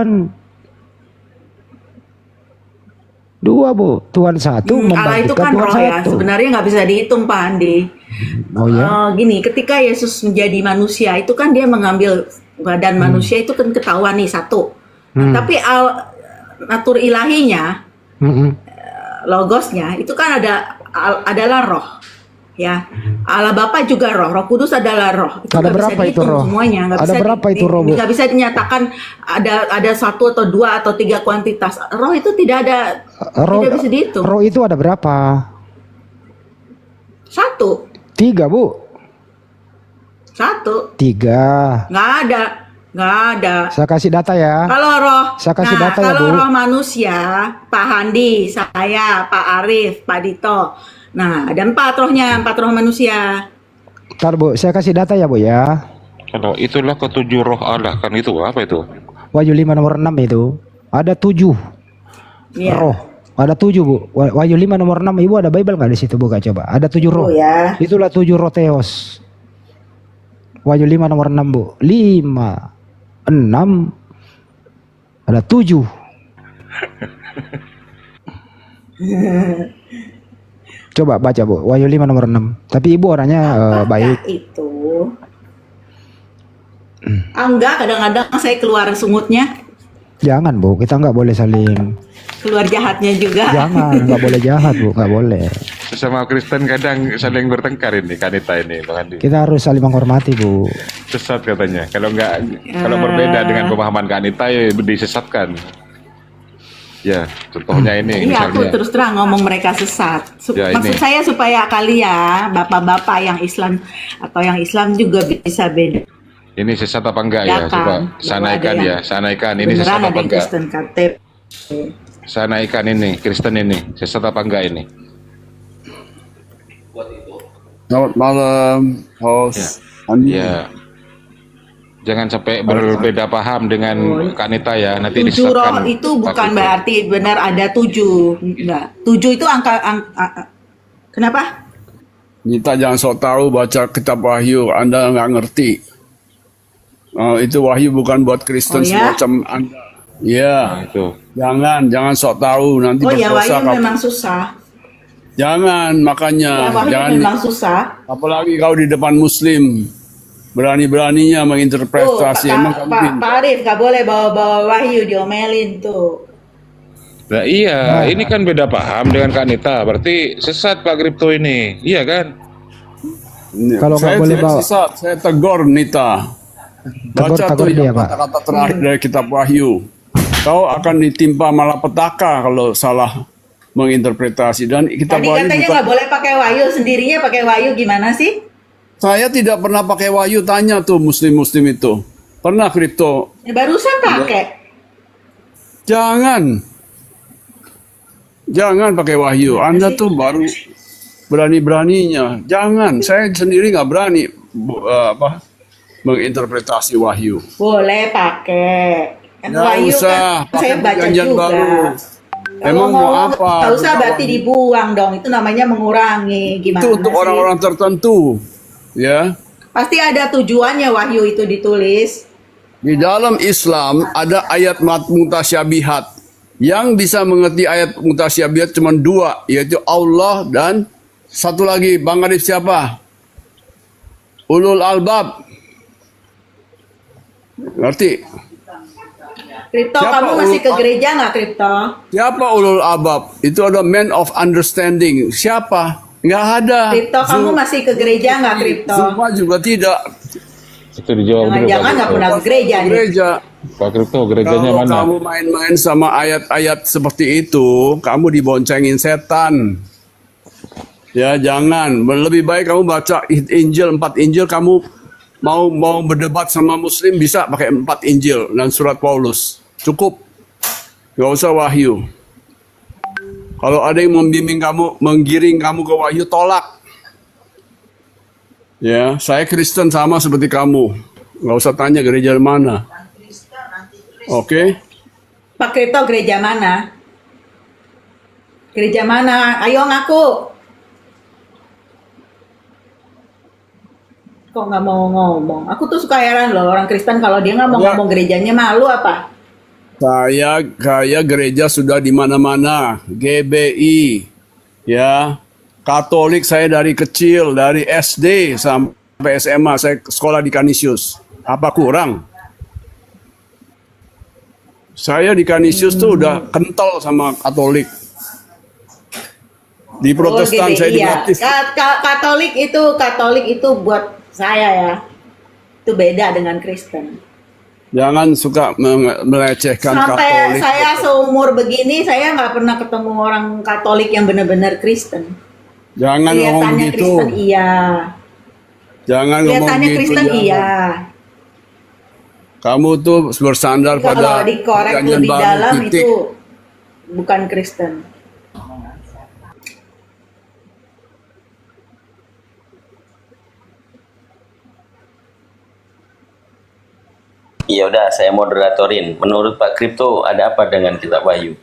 Tuhan. Dua, Bu. Tuhan satu, Allah itu membangkitkan kan Tuhan roh ya. satu. Sebenarnya nggak bisa dihitung, Pak Andi. Oh ya? Gini, ketika Yesus menjadi manusia, itu kan dia mengambil badan manusia, itu kan ketahuan nih satu. Tapi natur ilahinya, logosnya, itu kan adalah roh. Ya, Allah Bapa juga roh, Roh Kudus adalah roh. Itu Ada nggak bisa berapa itu dihitung roh? semuanya. Ada berapa itu roh, Bu? Nggak bisa dinyatakan ada satu atau dua atau tiga kuantitas. Roh itu tidak ada, tidak bisa dihitung. Roh itu ada berapa? Satu. 3, Bu. Satu. 3. Nggak ada. Saya kasih data ya. Kalau roh, Saya kasih data ya, kalau Bu. roh manusia, Pak Handi, saya, Pak Arif, Pak Dito. Nah, ada 4 rohnya, 4 roh manusia. Ntar, Bu, saya kasih data ya, Bu ya. Kalau itulah ketujuh roh Allah, kan itu apa itu? Wahyu 5 nomor 6 itu. Ada 7 Iya. roh. Ada 7, Bu. Wahyu 5 nomor 6, Ibu ada Bible nggak di situ, Buka coba. Ada 7 roh. Oh ya. Itulah 7 roh Theos. Wahyu 5 nomor 6, Bu. 5, 6, ada 7. Coba baca, Bu. Wahyu 5 nomor 6. Tapi Ibu orangnya baik. Itu. Enggak, kadang-kadang saya keluar sungutnya, Jangan, Bu. Kita nggak boleh saling. keluar jahatnya juga. Jangan, nggak boleh jahat, Bu. Nggak boleh. Sesama Kristen kadang saling bertengkar ini, kanita ini, Bang Andi. Kita harus saling menghormati, Bu. Sesat katanya. Kalau berbeda dengan pemahaman kanita ya disesatkan. Ya, contohnya ini Iya, aku misalnya. terus terang ngomong mereka sesat. Ya, Maksud ini. saya supaya kalian, bapak-bapak yang Islam atau yang Islam juga bisa beda. Ini sesat apa enggak Ya ya? kan, Coba bahwa sanaikan ada ya, yang sanaikan ini sesat Beneran apa ada enggak? Kristen KTP. Sanaikan ini, Kristen ini, sesat apa enggak ini? Selamat malam, host Andi. Ya. Jangan sampai berbeda paham dengan kanita ya, nanti 7 roh disesatkan. itu bukan Pak Krito. berarti benar ada 7. Enggak. 7 itu angka kenapa? Kita jangan sok tahu baca kitab Wahyu, Anda nggak ngerti. Itu Wahyu bukan buat Kristen Oh, ya? semacam Anda. Ya, Nah, itu. jangan sok tahu nanti Oh ya, berdosa. Wahyu memang susah. Jangan, makanya Ya, Wahyu jangan. memang susah. Apalagi kau di depan Muslim, berani-beraninya Tuh, menginterpretasi. Emang kamu Pak Arif gak boleh bawa-bawa Wahyu, diomelin tuh. Nah iya, ini kan beda paham dengan kanita, berarti sesat Pak Kripto ini, iya kan? Kalau nggak saya boleh tidak bawa- sesat, saya tegur Nita. Baca Tegur tuh dia, yang Pak. kata-kata terakhir dari kitab Wahyu. Kau akan ditimpa malapetaka kalau salah menginterpretasi. Dan kitab Tadi Wahyu katanya bukan. nggak boleh pakai Wahyu, sendirinya pakai Wahyu gimana sih? Saya tidak pernah pakai Wahyu, tanya tuh muslim-muslim itu. Pernah Kripto? Ya, barusan pakai. Jangan pakai Wahyu. Anda tuh baru berani-beraninya. Jangan. Saya sendiri nggak berani menginterpretasi Wahyu. Boleh pakai. Kan Nggak Wahyu usah, kan saya pakai baca perjanjian juga. baru. Kalau Emang mau ngomong, apa? nggak usah Buka berarti Wahyu. dibuang dong. Itu namanya mengurangi. Gimana Itu untuk sih? orang-orang tertentu. Ya. Pasti ada tujuannya Wahyu itu ditulis. Di dalam Islam ada ayat mutasyabihat. Yang bisa mengerti ayat mutasyabihat cuma 2, yaitu Allah dan satu lagi, Bang Arif siapa? Ulul albab. Ngerti? Kripto, Siapa kamu masih ke ulul- gereja nggak, Kripto? Siapa ulul albab? Itu ada man of understanding. Siapa? Nggak ada. Kripto, kamu masih ke gereja nggak, Kripto? Zuma juga tidak. Itu dijawab dulu Pak Jangan-jangan nggak Kripto. pernah ke gereja nih. Gereja. Pak Kripto, gerejanya Kalau mana? kamu main-main sama ayat-ayat seperti itu, kamu diboncengin setan. Ya jangan. Lebih baik kamu baca Injil, 4 Injil. Kamu mau berdebat sama Muslim bisa pakai 4 Injil dan surat Paulus. Cukup. Gak usah Wahyu. Kalau ada yang membimbing kamu, menggiring kamu ke Wahyu, tolak. Ya, saya Kristen sama seperti kamu. Gak usah tanya gereja mana. Oke? Pak Kripto, gereja mana? Gereja mana? Ayo ngaku. Kok nggak mau ngomong? Aku tuh suka heran loh orang Kristen kalau dia nggak mau Ya. ngomong gerejanya malu apa? Saya gereja sudah di mana-mana, GBI, ya, Katolik saya dari kecil, dari SD sampai SMA saya sekolah di Canisius. Apa kurang? Saya di Canisius tuh udah kental sama Katolik. Di Protestan GBI saya ya. dibaptis. Katolik itu buat saya ya. Itu beda dengan Kristen. Jangan suka melecehkan Sampai Katolik. saya seumur begini, saya nggak pernah ketemu orang Katolik yang benar-benar Kristen. Jangan ngomong Kelihatannya begitu. Kristen iya. Jangan ngomong Kelihatannya gitu. Kristen jangan. iya. Kamu tuh bersandar Kalau pada dikorek perjanjian lebih baru, dalam titik. itu bukan Kristen. Ya udah, saya moderatorin. Menurut Pak Kripto, ada apa dengan kitab Wahyu?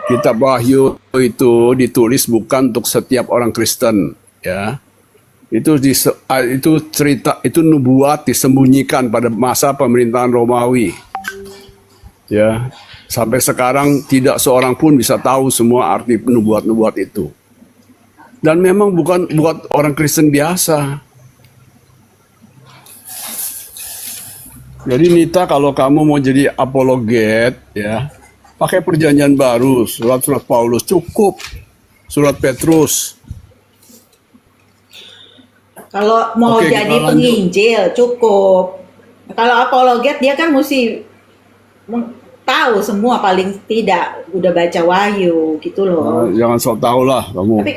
Kitab Wahyu itu ditulis bukan untuk setiap orang Kristen, ya. Itu cerita, itu nubuat disembunyikan pada masa pemerintahan Romawi. Ya. Sampai sekarang tidak seorang pun bisa tahu semua arti nubuat-nubuat itu. Dan memang bukan buat orang Kristen biasa. Jadi Nita, kalau kamu mau jadi apologet, ya, pakai perjanjian baru, surat-surat Paulus cukup, surat Petrus. Kalau mau Oke, jadi kita lanjut. penginjil cukup. Kalau apologet dia kan mesti tahu semua, paling tidak udah baca Wahyu gitu loh. Jangan sok tahu lah kamu. Tapi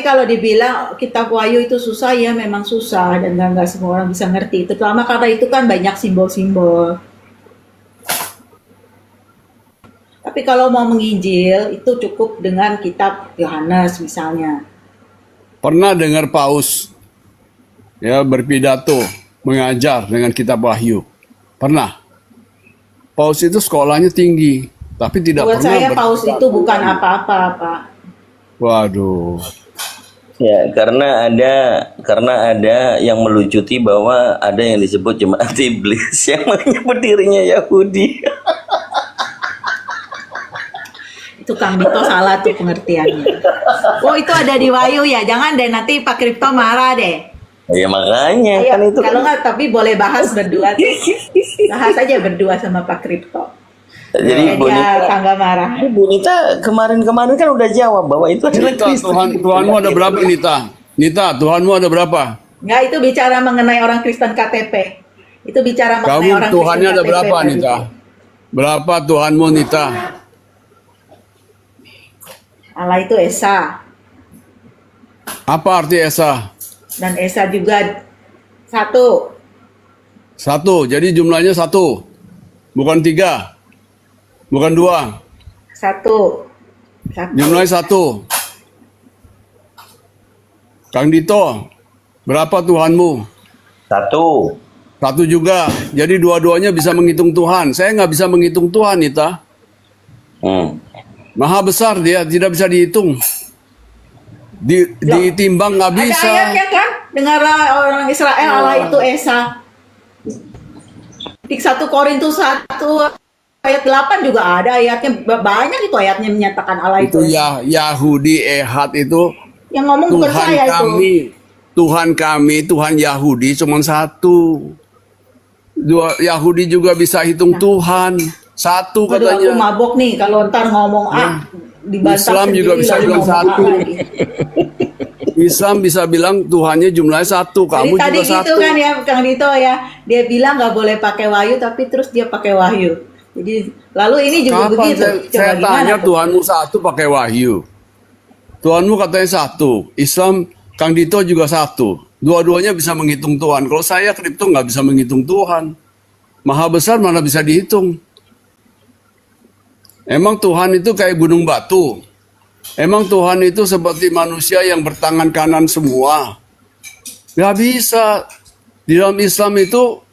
kalau dibilang kitab Wahyu itu susah, ya memang susah dan nggak semua orang bisa ngerti. Terutama karena itu kan banyak simbol-simbol. Tapi kalau mau menginjil itu cukup dengan kitab Yohanes misalnya. Pernah dengar Paus ya berpidato mengajar dengan kitab Wahyu? Pernah. Paus itu sekolahnya tinggi, tapi tidak Buat pernah saya Paus berpidato. itu bukan apa-apa, Pak. Waduh. Ya, karena ada yang melucuti bahwa ada yang disebut jemaat iblis yang menyebut dirinya Yahudi. Itu Kang Dito salah tuh pengertiannya. Oh itu ada di Wahyu ya, jangan deh nanti Pak Kripto marah deh. Ya makanya Ayo, kan itu. kalau nggak tapi boleh bahas berdua tuh. Bahas aja berdua sama Pak Kripto. Jadi Bu Dia Nita, tangga marah. Bu Nita kemarin kan udah jawab bahwa itu adalah Nita, Kristen. Tuhanmu ada berapa, Nita? Nita, Tuhanmu ada berapa? Nggak, itu bicara mengenai orang Kristen KTP. Itu bicara mengenai Kamu orang Tuhannya Kristen ada berapa, KTP, Pak Nita? Dito. Berapa Tuhanmu, Nita? Allah itu Esa. Apa arti Esa? Dan Esa juga satu. Satu, jadi jumlahnya satu. Bukan tiga. Bukan dua. Satu. Jumlahnya satu. Kang Dito, berapa Tuhanmu? Satu. Satu juga. Jadi dua-duanya bisa menghitung Tuhan. Saya nggak bisa menghitung Tuhan, Nita. Maha besar dia, tidak bisa dihitung. Ditimbang nggak bisa. Ada ayatnya kan? Dengarlah orang Israel, Allah itu Esa. Di 1 Korintus 1 ayat 8 juga ada ayatnya. Banyak itu ayatnya menyatakan Allah itu Itu Esa. Yahudi Ehad itu Yang ngomong bukan Tuhan saya itu. kami. Tuhan Yahudi cuma satu. Yahudi juga bisa hitung Tuhan. Satu Aduh, aku katanya. mabok nih kalau ntar ngomong dibantah Islam sendiri juga bisa lalu bilang ngomong satu. lagi. Islam bisa bilang Tuhannya jumlahnya satu. Jadi Kamu tadi juga gitu satu. kan ya Kang Dito ya, dia bilang nggak boleh pakai Wahyu tapi terus dia pakai Wahyu. Jadi lalu ini juga Kapan begitu. saya Coba gimana tanya tuh? Tuhanmu satu pakai Wahyu. Tuhanmu katanya satu. Islam Kang Dito juga satu. Dua-duanya bisa menghitung Tuhan. Kalau saya Kripto nggak bisa menghitung Tuhan. Maha besar mana bisa dihitung. Emang Tuhan itu kayak gunung batu. Emang Tuhan itu seperti manusia yang bertangan kanan semua. Gak bisa. Di dalam Islam itu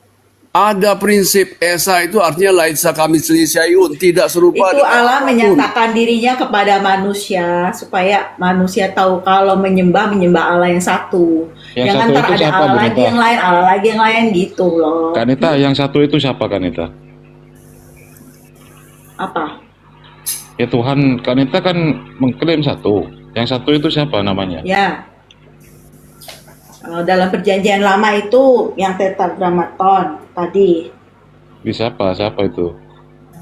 ada prinsip Esa itu artinya laisa kamitslihi syai'un, tidak serupa Itu dengan Allah apapun. menyatakan dirinya kepada manusia supaya manusia tahu kalau menyembah Allah yang satu. Yang Jangan satu ntar itu ada siapa, Allah Bu lagi Nita? yang lain, Allah lagi yang lain gitu loh. Kanita, yang satu itu siapa Kanita? Apa? Ya Tuhan, Kanita kan mengklaim satu. Yang satu itu siapa namanya? Ya, dalam perjanjian lama itu yang tetragrammaton tadi. Di siapa? Siapa itu?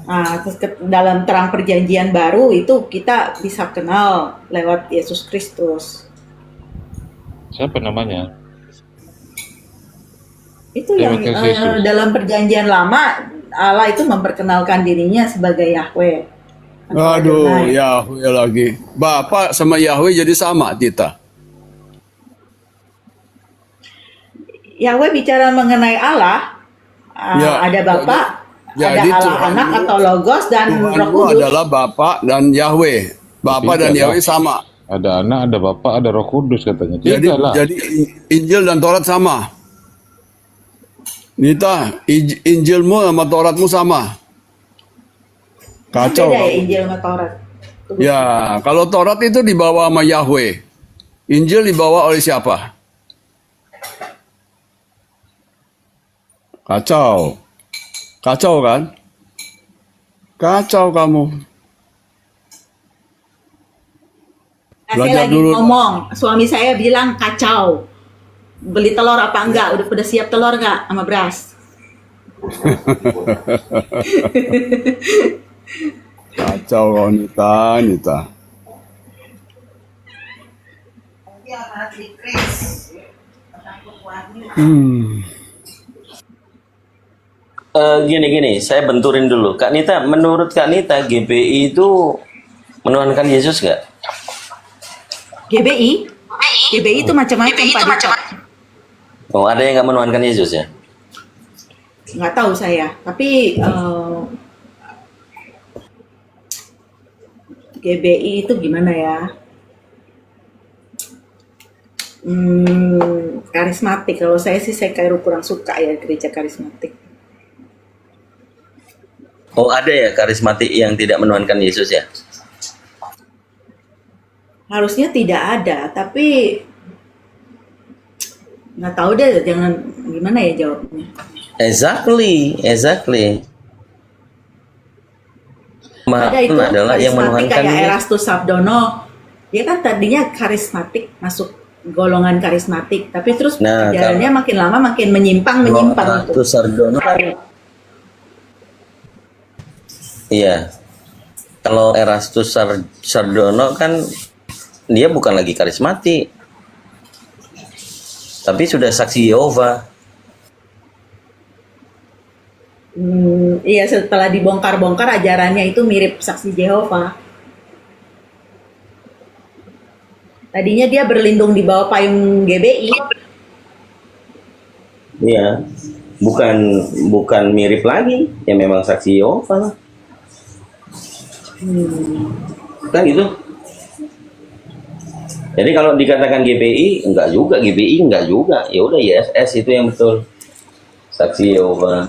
Nah, terus dalam terang perjanjian baru itu kita bisa kenal lewat Yesus Kristus. Siapa namanya? Itu yang Yesus. dalam perjanjian lama Allah itu memperkenalkan dirinya sebagai Yahweh. Aduh, Adonai. Yahweh lagi. Bapak sama Yahweh jadi sama, Tita. Yahweh bicara mengenai Allah, Ya, ada Bapa, ada jadi Allah Tuhan Anak itu- atau Logos dan Roh Tuhanmu Kudus. adalah Bapak dan Yahweh. Bapak dan Tidak lah. Yahweh sama. Ada anak, ada bapak, ada Roh Kudus katanya. Jadi, Tidak lah. jadi Injil dan Taurat sama. Nita, Injilmu sama Tauratmu sama. Kacau. Beda ya kamu. Injil sama Taurat. Ya, kalau Taurat itu dibawa sama Yahweh. Injil dibawa oleh siapa? Kacau. Kacau kan? Kacau kamu. Nah, saya Belajar lagi dulu. ngomong, suami saya bilang kacau. Beli telur apa enggak? Udah siap telur enggak sama beras? Kacau kau Nita, Nita. Hmm. Gini, saya benturin dulu. Kak Nita, menurut Kak Nita, GBI itu menuhankan Yesus nggak? GBI? GBI itu macam-macam Pak Dito. Oh, ada yang nggak menuhankan Yesus ya? Nggak tahu saya, tapi GBI itu gimana ya? Karismatik. Kalau saya sih saya kurang suka ya gereja karismatik. Oh, ada ya karismatik yang tidak menuhankan Yesus ya? Harusnya tidak ada, tapi nggak tahu deh, jangan gimana ya jawabnya. Exactly. Ada itu Adalah yang karismatik menuhankan kayak Yesus. Erastus Sabdono, dia kan tadinya karismatik, masuk golongan karismatik, tapi terus Nah, ajarannya makin lama makin menyimpang tuh. Erastus Sardono kan, iya. Kalau Erastus Sardono kan dia bukan lagi karismatik, tapi sudah saksi Yehova. Iya, setelah dibongkar-bongkar ajarannya itu mirip saksi Yehova. Tadinya dia berlindung di bawah payung GBI. Iya, bukan mirip lagi, ya memang saksi Yehova lah. Kan gitu. Jadi kalau dikatakan GBI enggak juga. Ya udah YSS itu yang betul. Saksi Yehova.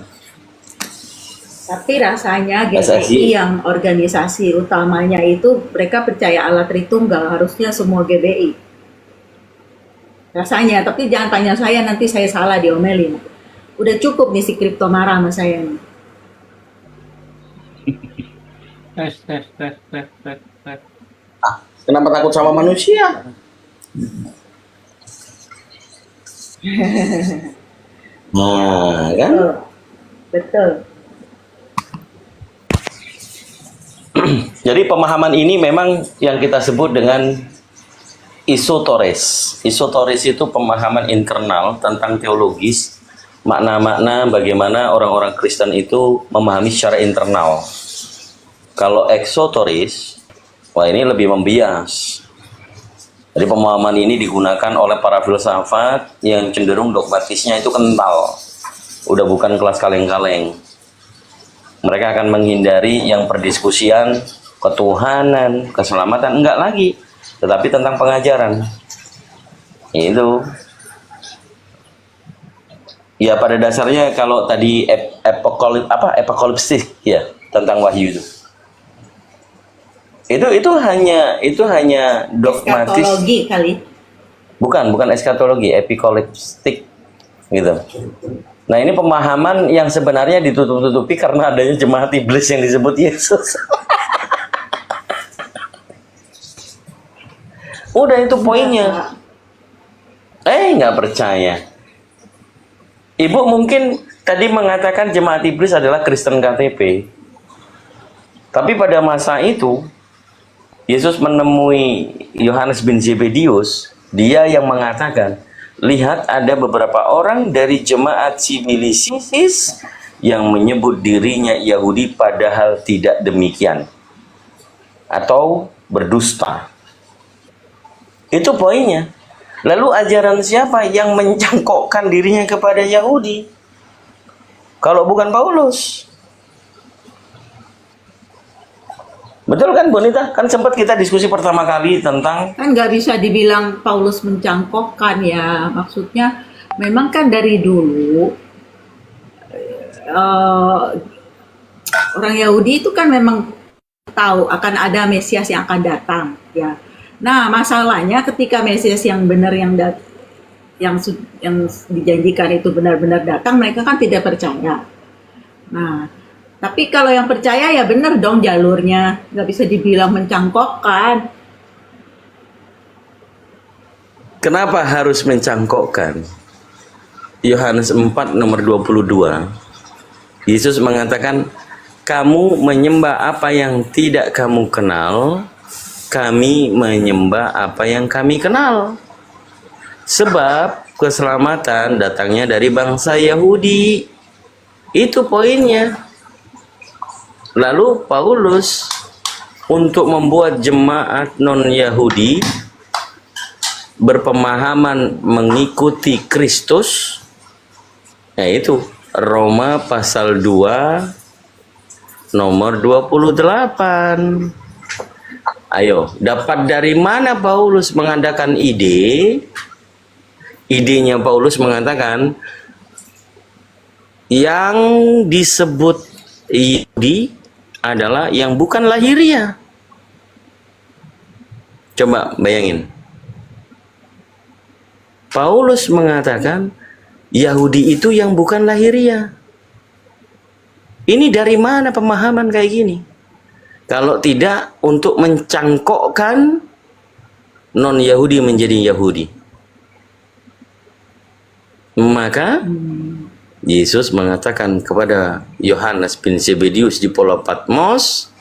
Tapi rasanya PSSI. GBI yang organisasi utamanya itu mereka percaya Allah Tritunggal, harusnya semua GBI. Rasanya, tapi jangan tanya saya, nanti saya salah diomelin. Udah cukup nih si Kripto marah sama saya nih. Tes. Kenapa takut sama manusia? Nah, kan? Betul. Jadi pemahaman ini memang yang kita sebut dengan isotores. Isotores itu pemahaman internal tentang teologis, makna-makna bagaimana orang-orang Kristen itu memahami secara internal. Kalau eksotoris, wah ini lebih membias. Jadi pemahaman ini digunakan oleh para filsafat yang cenderung dogmatisnya itu kental. Udah bukan kelas kaleng-kaleng. Mereka akan menghindari yang perdiskusian ketuhanan, keselamatan, enggak lagi, tetapi tentang pengajaran. Itu. Ya pada dasarnya kalau tadi apokalipsis ya tentang wahyu itu. Itu hanya dogmatis. Eskatologi kali. Bukan eskatologi, epikaliptik gitu. Nah, ini pemahaman yang sebenarnya ditutup-tutupi karena adanya jemaat iblis yang disebut Yesus. Udah itu poinnya. Nggak percaya. Ibu mungkin tadi mengatakan jemaat iblis adalah Kristen KTP. Tapi pada masa itu, Yesus menemui Yohanes bin Zebedius, dia yang mengatakan, lihat ada beberapa orang dari jemaat sibilisis yang menyebut dirinya Yahudi padahal tidak demikian. Atau berdusta. Itu poinnya. Lalu ajaran siapa yang mencangkokkan dirinya kepada Yahudi? Kalau bukan Paulus. Betul kan, Bonita? Kan sempat kita diskusi pertama kali tentang... Kan nggak bisa dibilang Paulus mencangkokkan ya. Maksudnya memang kan dari dulu orang Yahudi itu kan memang tahu akan ada Mesias yang akan datang ya. Nah, masalahnya ketika Mesias yang benar yang dijanjikan itu benar-benar datang, mereka kan tidak percaya. Nah, tapi kalau yang percaya ya benar dong jalurnya, nggak bisa dibilang mencangkokkan. Kenapa harus mencangkokkan? Yohanes 4 nomor 22. Yesus mengatakan, kamu menyembah apa yang tidak kamu kenal, kami menyembah apa yang kami kenal. Sebab keselamatan datangnya dari bangsa Yahudi. Itu poinnya. Lalu Paulus untuk membuat jemaat non-Yahudi berpemahaman mengikuti Kristus, yaitu Roma pasal 2 nomor 28. Ayo, dapat dari mana Paulus mengadakan ide? Idenya Paulus mengatakan yang disebut Yahudi adalah yang bukan lahiriah. Coba bayangin. Paulus mengatakan Yahudi itu yang bukan lahiriah. Ini dari mana pemahaman kayak gini? Kalau tidak untuk mencangkokkan non-Yahudi menjadi Yahudi. Maka Yesus mengatakan kepada Yohanes bin Zebedius di Pulau Patmos,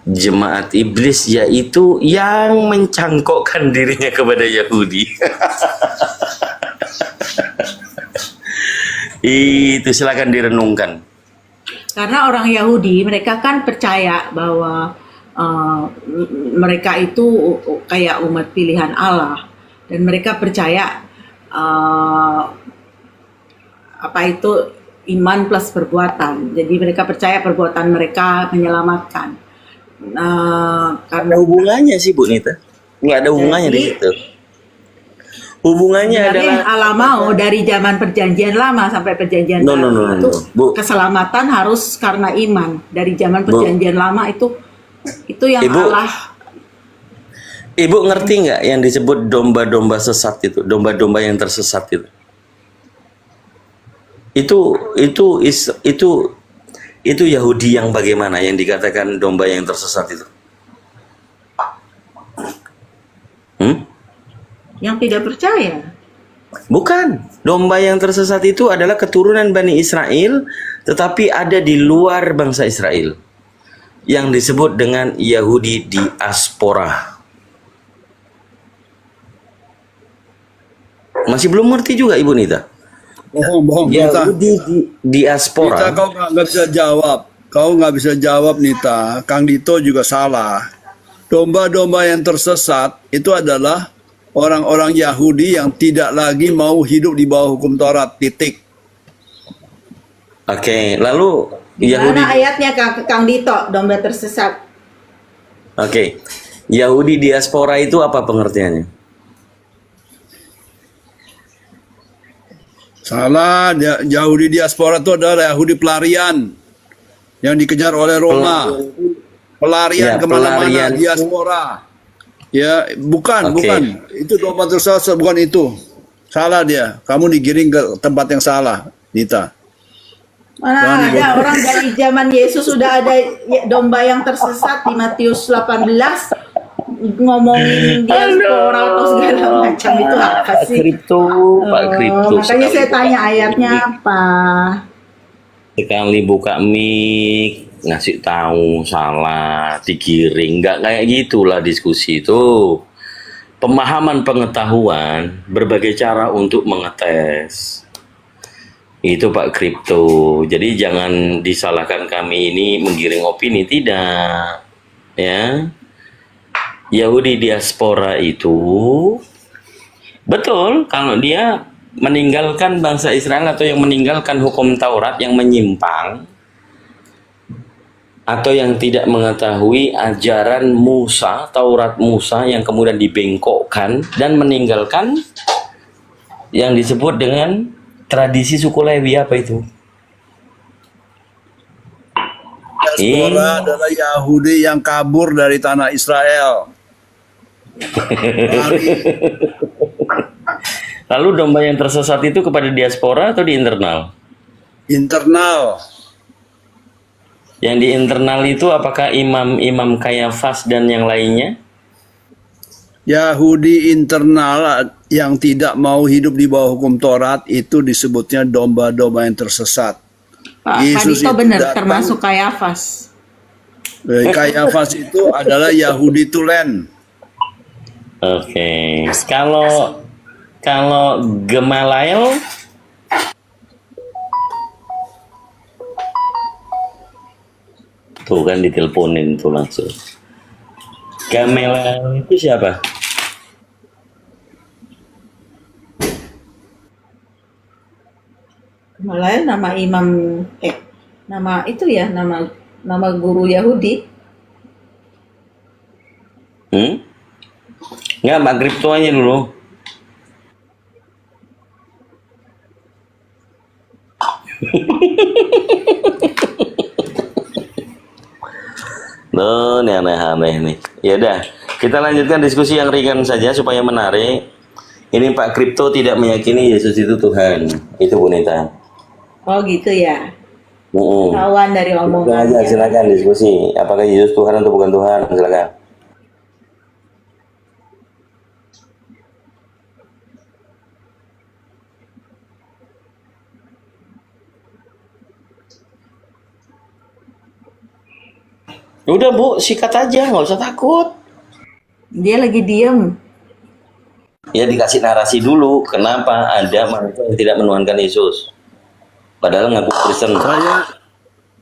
jemaat iblis yaitu yang mencangkokkan dirinya kepada Yahudi. Itu silakan direnungkan. Karena orang Yahudi mereka kan percaya bahwa mereka itu kayak umat pilihan Allah dan mereka percaya apa itu iman plus perbuatan. Jadi mereka percaya perbuatan mereka menyelamatkan. Karena Ada hubungannya sih Bu Nita? Nggak ada hubungannya Jadi, di situ. Hubungannya sebenarnya adalah Allah mau dari zaman perjanjian lama sampai perjanjian baru itu Bu. keselamatan harus karena iman. Dari zaman perjanjian lama itu yang Ibu, Allah. Ibu ngerti nggak yang disebut domba-domba sesat itu, domba-domba yang tersesat itu? Itu Yahudi yang bagaimana yang dikatakan domba yang tersesat itu? Yang tidak percaya. Bukan. Domba yang tersesat itu adalah keturunan Bani Israel, tetapi ada di luar bangsa Israel, yang disebut dengan Yahudi diaspora. Masih belum ngerti juga Ibu Nita? Bohong Nita. Yahudi diaspora. Nita, kau nggak bisa jawab. Kau nggak bisa jawab, Nita. Kang Dito juga salah. Domba-domba yang tersesat itu adalah orang-orang Yahudi yang tidak lagi mau hidup di bawah hukum Taurat. Titik. Oke, lalu Di Yahudi. mana ayatnya Kang Dito, domba tersesat? Oke, Yahudi diaspora itu apa pengertiannya? Salah. Yahudi diaspora itu adalah Yahudi pelarian yang dikejar oleh Roma. Pelarian Ya, kemana-mana, pelarian. diaspora. Ya, bukan. Oke. Itu domba tersesat, bukan itu. Salah dia. Kamu digiring ke tempat yang salah, Nita. Jangan Mana ada orang dari zaman Yesus sudah ada domba yang tersesat di Matius 18 ngomongin diaspora atau segala macam itu apa Pak sih? Kripto, Pak Kripto. Makanya saya tanya ayatnya apa? Sekali buka mic, ngasih tahu salah, digiring, nggak kayak gitulah diskusi itu. Pemahaman pengetahuan, berbagai cara untuk mengetes. Itu Pak Kripto. Jadi jangan disalahkan kami ini menggiring opini, tidak. Ya. Yahudi diaspora itu betul kalau dia meninggalkan bangsa Israel atau yang meninggalkan hukum Taurat yang menyimpang atau yang tidak mengetahui ajaran Musa, Taurat Musa yang kemudian dibengkokkan dan meninggalkan yang disebut dengan tradisi suku Lewi. Apa itu? Diaspora adalah Yahudi yang kabur dari tanah Israel. Lalu domba yang tersesat itu kepada diaspora atau di internal? Internal. Yang di internal itu apakah imam-imam Kayafas dan yang lainnya? Yahudi internal yang tidak mau hidup di bawah hukum Taurat itu disebutnya domba-domba yang tersesat. Pak Yesus Dito itu benar datang- termasuk Kayafas. Kayafas itu adalah Yahudi tulen. Oke. Kalau Gemaliel tuh kan diteleponin tuh langsung. Gamaliel itu siapa? Malah nama imam nama itu ya nama guru Yahudi. Nggak, Pak Kripto aja dulu. Loh, ini aneh-aneh nih. Ya udah, kita lanjutkan diskusi yang ringan saja supaya menarik. Ini Pak Kripto tidak meyakini Yesus itu Tuhan. Itu Bu Nita. Oh gitu ya. Mm-mm. Kawan dari Silakan aja, omongannya. silakan diskusi. Apakah Yesus Tuhan atau bukan Tuhan? Silakan. Udah Bu, sikat aja, nggak usah takut. Dia lagi diem. Ya dikasih narasi dulu, kenapa ada manusia yang tidak menuhankan Yesus. Padahal ngaku Kristen. Saya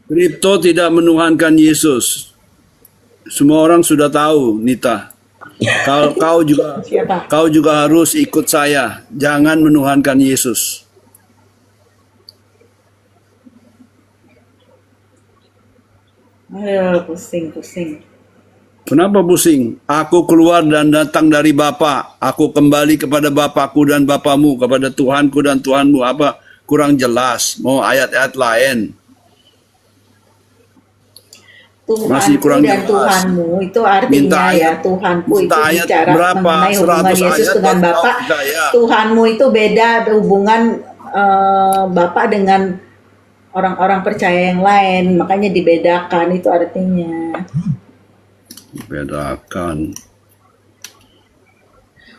Kripto tidak menuhankan Yesus. Semua orang sudah tahu, Nita. Siapa? Kau juga harus ikut saya. Jangan menuhankan Yesus. Aduh, pusing. Kenapa pusing? Aku keluar dan datang dari Bapa. Aku kembali kepada Bapakku dan Bapamu, kepada Tuhanku dan Tuhanmu. Apa kurang jelas? Mau ayat-ayat lain? Masih Tuhanku kurang dan jelas. Tuhanmu itu artinya Minta ayat- ya Tuhanku itu minta ayat bicara berapa? mengenai hubungan 100 Yesus ayat dengan baru Bapa. kau percaya. Tuhanmu itu beda hubungan Bapa dengan orang-orang percaya yang lain, makanya dibedakan itu artinya. Bedakan.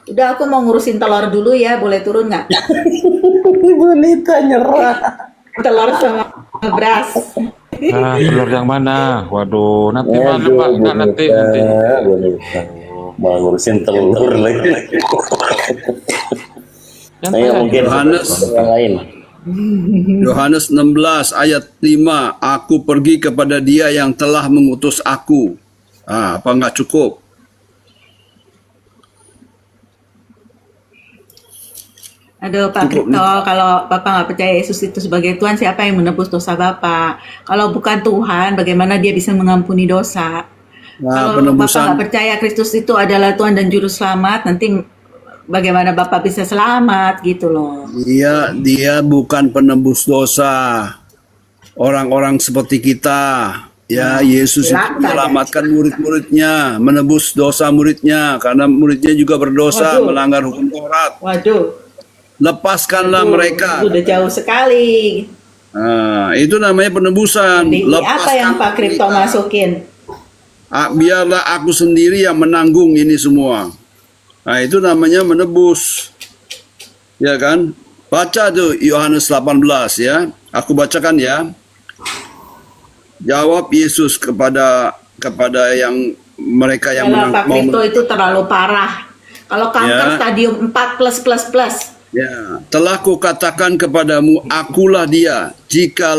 Udah aku mau ngurusin telur dulu ya, boleh turun nggak? Bonita nyerah. Telur sama beras. Telur yang mana? Waduh, nanti mana Pak? Enggak, nanti. Bonita. Mau ngurusin telur lagi. Santai Ayo aja. mungkin Yohanes. yang lain. Yohanes 16 ayat 5. Aku pergi kepada Dia yang telah mengutus aku. Apa enggak cukup? Aduh Pak Cukup, Kripto, kalau Bapak nggak percaya Yesus itu sebagai Tuhan, siapa yang menebus dosa Bapak? Kalau bukan Tuhan, bagaimana dia bisa mengampuni dosa? Nah, Kalau Bapak nggak percaya Kristus itu adalah Tuhan dan Juru Selamat, nanti bagaimana Bapak bisa selamat gitu loh. Dia bukan penebus dosa. Orang-orang seperti kita. Ya, Yesus itu silakan. menyelamatkan murid-muridnya, menebus dosa muridnya, karena muridnya juga berdosa, Waduh. melanggar hukum Taurat. Waduh, lepaskanlah mereka. Udah jauh sekali. Nah, itu namanya penebusan. Jadi apa yang Pak Kripto mereka. masukin? Biarlah aku sendiri yang menanggung ini semua. Nah, itu namanya menebus. Ya kan? Baca tuh Yohanes 18 ya. Aku bacakan ya. Jawab Yesus kepada yang mereka yang Kalau Pak Kripto itu terlalu parah. Kalau kanker Ya. stadium 4+++. Ya, telah kukatakan kepadamu, akulah dia. Jika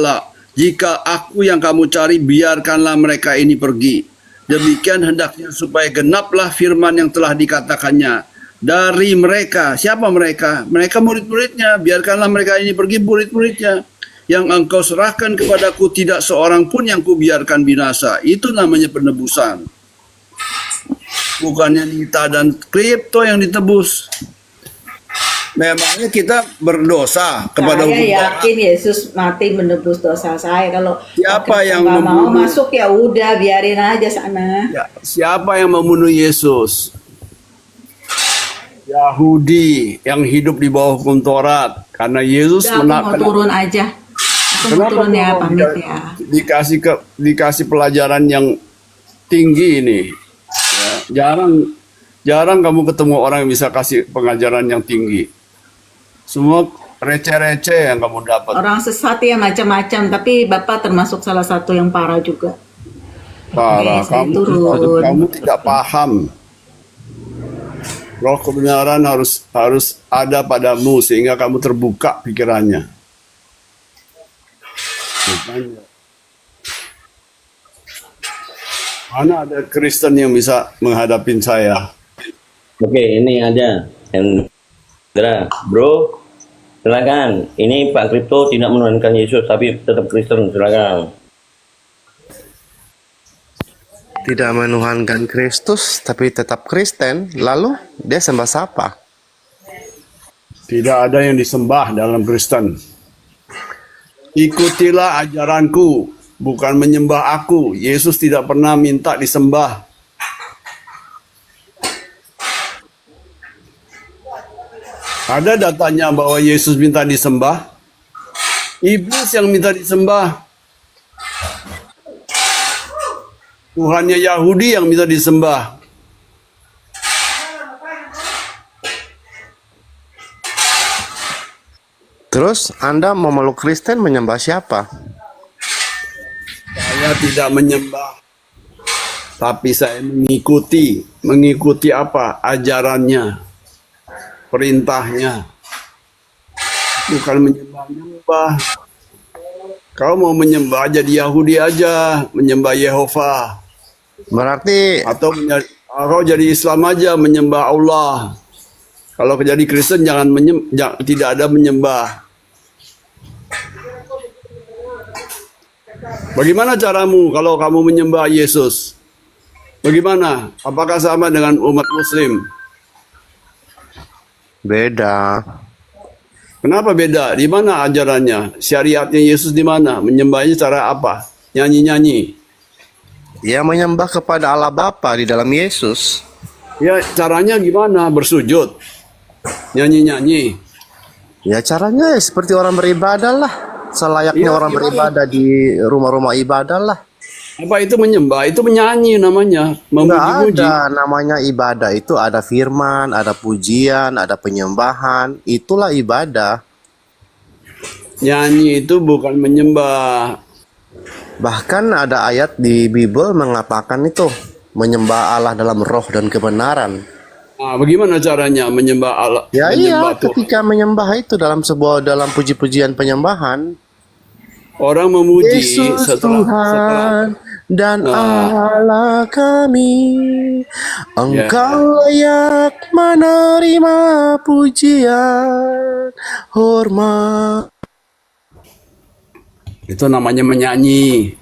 aku yang kamu cari, biarkanlah mereka ini pergi. Demikian hendaknya supaya genaplah firman yang telah dikatakannya. Dari mereka, siapa mereka? Mereka murid-muridnya. Biarkanlah mereka ini pergi, murid-muridnya. Yang engkau serahkan kepadaku, tidak seorang pun yang kubiarkan binasa. Itu namanya penebusan. Bukannya Nita dan Kripto yang ditebus. Memangnya kita berdosa kepada Saya hukum Taurat. yakin Yesus mati menebus dosa saya. Kalau Siapa Pak Kripto yang nggak mau membunuh? masuk ya udah biarin aja sana. Ya, siapa yang membunuh Yesus? Yahudi yang hidup di bawah hukum Taurat. Karena Yesus Udah, aku mau turun aja. Aku mau turun ya, pamit ya. dikasih pelajaran yang tinggi ini. Ya, jarang kamu ketemu orang yang bisa kasih pengajaran yang tinggi. Semua receh-receh yang kamu dapat. Orang sesat ya macam-macam, tapi Bapak termasuk salah satu yang parah juga. Parah, Oke, saya kamu turun. kamu tidak paham. Roh kebenaran harus ada padamu sehingga kamu terbuka pikirannya. Makanya, mana ada Kristen yang bisa menghadapin saya? Oke, ini ada Hendra, bro, silakan. Ini Pak Kripto tidak menurunkan Yesus, tapi tetap Kristen, silakan. Tidak menuhankan Kristus tapi tetap Kristen, lalu dia sembah siapa? Tidak ada yang disembah dalam Kristen. Ikutilah ajaranku, bukan menyembah aku. Yesus tidak pernah minta disembah. Ada datanya bahwa Yesus minta disembah. Iblis yang minta disembah. Tuhannya Yahudi yang minta disembah. Terus Anda memeluk Kristen menyembah siapa? Saya tidak menyembah, tapi saya mengikuti. Mengikuti apa? Ajarannya, perintahnya. Bukan menyembah-nyembah. Kau mau menyembah jadi Yahudi aja, menyembah Yehova. Berarti Atau kau jadi Islam aja, menyembah Allah. Kalau jadi Kristen tidak ada menyembah. Bagaimana caramu kalau kamu menyembah Yesus? Bagaimana? Apakah sama dengan umat Muslim? beda. Kenapa beda? Di mana ajarannya? Syariatnya Yesus di mana? Menyembahnya cara apa? Nyanyi-nyanyi. Ia menyembah kepada Allah Bapa di dalam Yesus. Ya, caranya gimana? Bersujud. Nyanyi-nyanyi. Ya caranya ya seperti orang beribadah lah. Selayaknya Iya, orang gimana? beribadah di rumah-rumah ibadah lah. Apa itu menyembah? Itu menyanyi namanya. Nggak Memuji-muji. ada namanya ibadah, itu ada firman, ada pujian, ada penyembahan. Itulah ibadah. Nyanyi itu bukan menyembah. Bahkan ada ayat di Bible mengatakan itu menyembah Allah dalam roh dan kebenaran. Nah, bagaimana caranya menyembah Allah? Ya menyembah iya, Tuhan? ketika menyembah itu dalam puji-pujian penyembahan, Orang memuji Yesus setelah Tuhan dan Nah. Allah kami, Engkau layak menerima pujian, hormat. itu namanya menyanyi.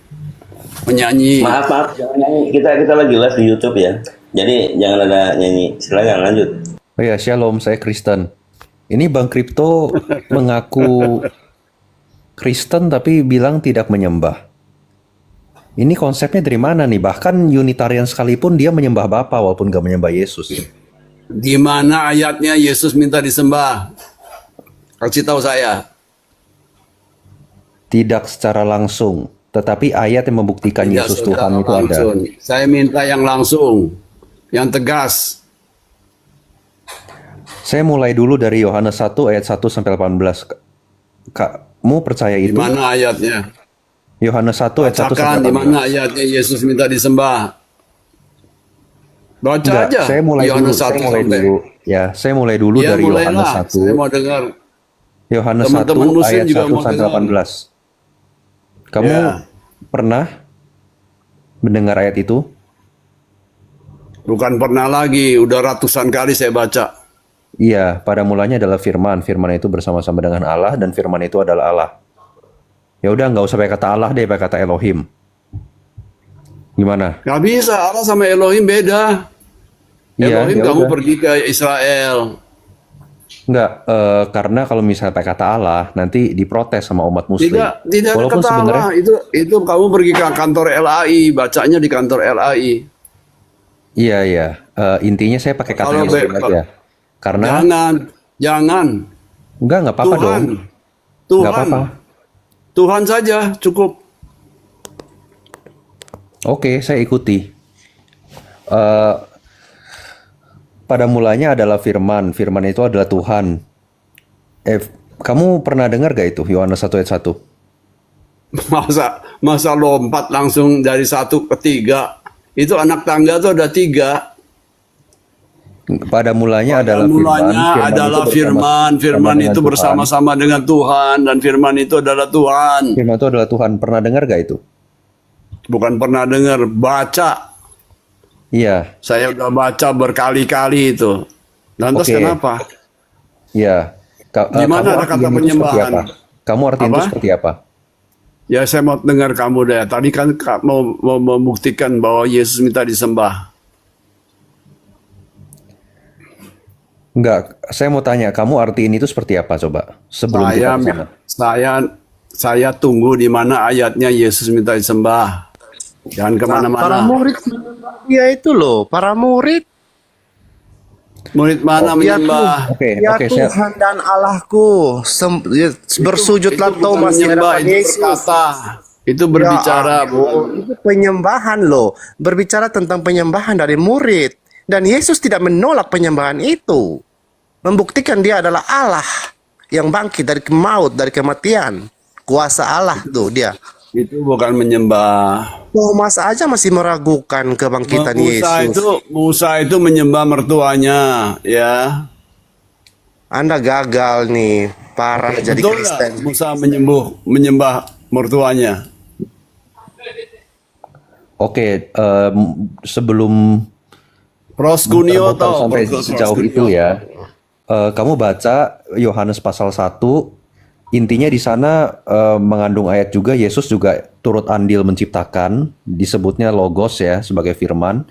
Menyanyi. Maaf, jangan nyanyi. Kita lagi live di YouTube ya. Jadi jangan ada nyanyi. Silakan lanjut. Oh ya, Shalom, saya Kristen. Ini Bang Kripto mengaku Kristen tapi bilang tidak menyembah. Ini konsepnya dari mana nih? Bahkan Unitarian sekalipun dia menyembah Bapa walaupun gak menyembah Yesus. Di mana ayatnya Yesus minta disembah? Kasih tahu saya. Tidak secara langsung, tetapi ayat yang membuktikan Tidak Yesus secara Tuhan itu ada. langsung. Saya minta yang langsung, yang tegas. Saya mulai dulu dari Yohanes 1 ayat 1 sampai 18. Kamu percaya Di itu? mana ayatnya? Yohanes 1 ayat 1 Bacakan sampai di 18. mana ayatnya Yesus minta disembah. Baca Enggak, aja. saya mulai dulu. Yohanes 1 sampai. Ya, saya mulai dulu Ya, dari Yohanes mulailah. 1. Saya mau dengar. Yohanes 1 Teman-teman muslim ayat juga 1 mau sampai dengar. 18. Kamu Ya. pernah mendengar ayat itu? Bukan pernah lagi, udah ratusan kali saya baca. Iya, pada mulanya adalah firman. Firman itu bersama-sama dengan Allah dan firman itu adalah Allah. Ya udah, nggak usah pakai kata Allah deh, pakai kata Elohim. Gimana? Gak bisa, Allah sama Elohim beda. Iya, Elohim ya kamu udah. pergi ke Israel. Nggak, karena kalau misalnya pakai kata Allah, nanti diprotes sama umat muslim. Tidak ada Walaupun kata sebenarnya, Allah. Itu kamu pergi ke kantor LAI, bacanya di kantor LAI. iya. Intinya saya pakai kata Kalau Elohim aja. Karena, Jangan. nggak apa-apa Tuhan. dong. Nggak Tuhan. apa-apa. Tuhan saja cukup. Oke, saya ikuti. Pada mulanya adalah firman. Firman itu adalah Tuhan. Kamu pernah dengar gak itu? Yohanes 1 ayat 1. Masa lompat langsung dari 1 ke 3. Itu anak tangga tuh ada 3. Pada mulanya adalah Mulanya adalah firman. firman dengan itu Tuhan. bersama-sama dengan Tuhan, dan firman itu adalah Tuhan. Firman itu adalah Tuhan. Pernah dengar gak itu? Bukan pernah dengar, baca. Iya. Saya udah baca berkali-kali itu. Lantas Oke. kenapa? Iya. Di mana ada kata penyembahan? Kamu artiin itu Apa? seperti apa? Ya saya mau dengar kamu deh. Tadi kan mau membuktikan bahwa Yesus minta disembah. Enggak, saya mau tanya, kamu artiin itu seperti apa coba? Sebelum kita ke sana. Saya tunggu di mana ayatnya Yesus minta disembah. Jangan Para kemana-mana. murid dia itu loh, para murid. Murid mana Ya menyembah? Oke, Ya oke, saya Tuhan dan Allahku, bersujudlah Itu kau bukan masih menyembah, hadapan itu Yesus. berkata. Itu berbicara, Ya Bu. ampun, itu penyembahan loh, berbicara tentang penyembahan dari murid. Dan Yesus tidak menolak penyembahan itu. Membuktikan dia adalah Allah yang bangkit dari maut, dari kematian. Kuasa Allah tuh dia. Itu bukan menyembah. Thomas aja masih meragukan kebangkitan Yesus. Musa itu menyembah mertuanya, ya. Anda gagal nih, parah jadi Betul Kristen. nggak? Musa menyembah mertuanya. oke, sebelum Proskunio terbuka atau sampai sejauh itu ya, kamu baca Yohanes pasal 1, intinya di sana mengandung ayat juga, Yesus juga turut andil menciptakan, disebutnya Logos ya, sebagai firman,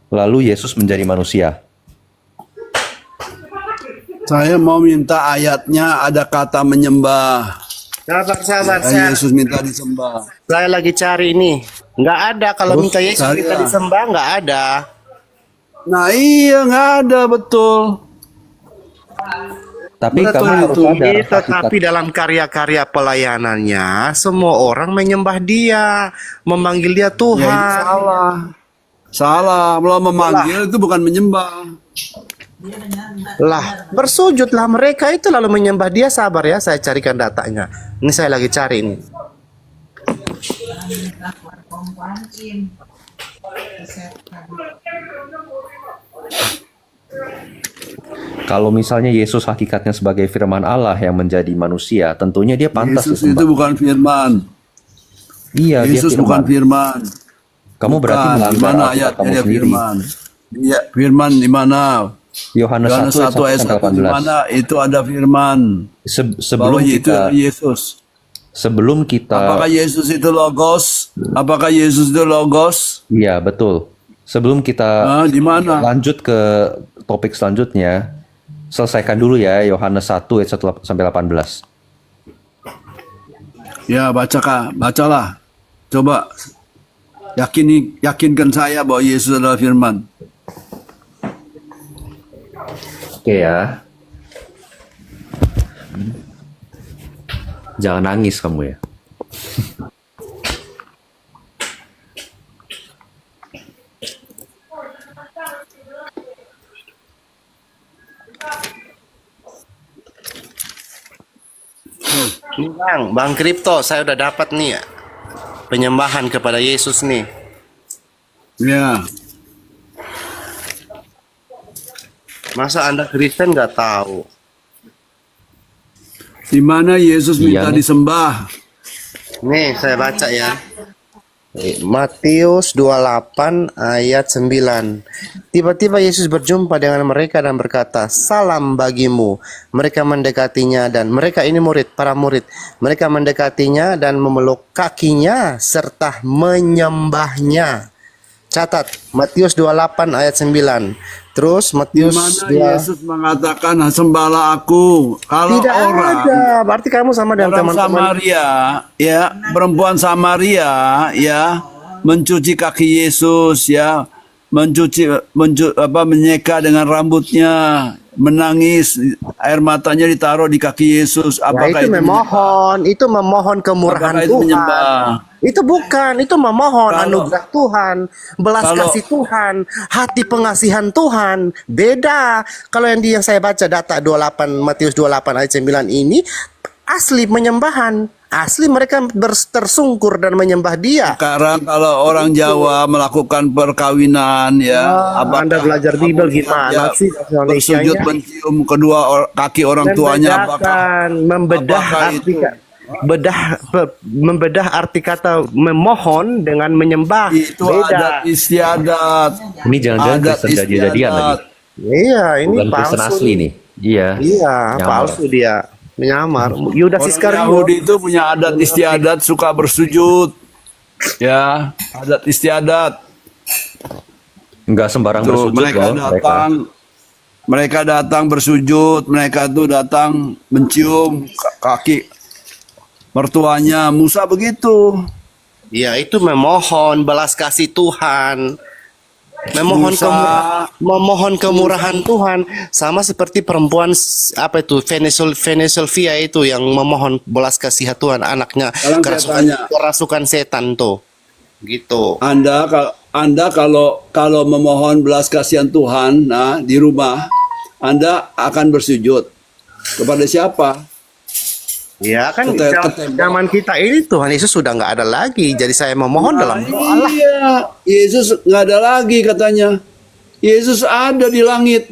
lalu Yesus menjadi manusia. Saya mau minta ayatnya ada kata menyembah. Sabar, Yesus minta disembah. Saya lagi cari ini. Nggak ada, kalau minta Yesus cari minta lah. disembah, nggak ada. Nah iya nggak ada, betul. Tapi Betul kamu harus itu. sadar, Tetapi dalam karya-karya pelayanannya, semua orang menyembah dia, memanggil dia Ya, itu Tuhan. salah. Salah, kalau memanggil itu bukan menyembah. Lah, bersujudlah mereka itu lalu menyembah dia. Sabar ya, saya carikan datanya. Ini saya lagi cari ini. kalau misalnya Yesus hakikatnya sebagai firman Allah yang menjadi manusia, tentunya dia pantas Yesus itu disembah. bukan firman. Iya, dia Yesus firman. bukan firman. Kamu berarti Bukan. Di melanggar mana Alkitab ayatnya kamu dia sendiri. firman? Iya, firman di mana? Yohanes 1 ayat 1 ayat 1 sampai di 18. mana itu ada firman. Sebelum Bahwa itu kita Yesus. sebelum kita Apakah Yesus itu logos? Apakah Yesus itu logos? Iya, betul. Sebelum kita Di mana? lanjut ke topik selanjutnya, selesaikan dulu ya Yohanes 1 ayat 1 sampai 18. Ya, bacalah. Coba yakinkan saya bahwa Yesus adalah firman. Oke ya. Jangan nangis kamu ya. Nih Bang Kripto, saya udah dapat nih ya, penyembahan kepada Yesus nih. Ya, Masa Anda Kristen nggak tahu? di mana Yesus minta Iya nih. disembah? Nih, saya baca ya. Matius 28 ayat 9. Tiba-tiba Yesus berjumpa dengan mereka dan berkata, "Salam bagimu." Mereka mendekatinya dan mereka ini para murid. Mereka mendekatinya dan memeluk kakinya serta menyembahnya. Catat, Matius 28 ayat 9. Terus Di Matius mana 2. Yesus mengatakan, "Sembahlah aku." Kalau Tidak orang ada. Berarti kamu sama dengan orang teman-teman. Samaria, ya, perempuan Samaria, ya, mencuci kaki Yesus, ya, menyeka dengan rambutnya, menangis, air matanya ditaruh di kaki Yesus. Ya, Apakah itu memohon kemurahan Apakah itu Tuhan. menyembah? Itu bukan, itu memohon Kalau- anugerah Tuhan, belas kalau- kasih Tuhan, hati pengasihan Tuhan. Beda. Kalau yang saya baca data 28 Matius 28 ayat 9 ini asli menyembahan. Asli mereka tersungkur dan menyembah Dia. Sekarang kalau orang Jawa melakukan perkawinan, ya, Anda belajar Bible gimana sih bahasa Indonesianya? bersujud mencium kedua kaki orang tuanya, apakah membedah arti kata memohon dengan menyembah. itu Beda. adat istiadat? Ini jangan-jangan Adat Kristen jadi-jadian lagi. istiadat. Iya, ini Bukan Kristen palsu. asli nih. Iya. Iya, Nyamar. palsu dia. Menyamar. Yudas Orang Iskariot. Yahudi itu punya adat istiadat, suka bersujud, ya, adat istiadat. Nggak sembarang Tuh, bersujud mereka loh mereka datang bersujud, mereka tuh datang mencium kaki mertuanya. Musa begitu. Ya, itu memohon belas kasih Tuhan. Memohon kemurahan Tuhan, sama seperti perempuan Venesolvia itu yang memohon belas kasih Tuhan anaknya Sekarang saya tanya. kerasukan setan tuh. Gitu. Anda kalau memohon belas kasihan Tuhan, nah, di rumah, Anda akan bersujud kepada siapa? Ya kan Ketembak. zaman kita ini Tuhan Yesus sudah nggak ada lagi. Jadi saya memohon dalam doa lah. Iya, Yesus nggak ada lagi katanya. Yesus ada di langit.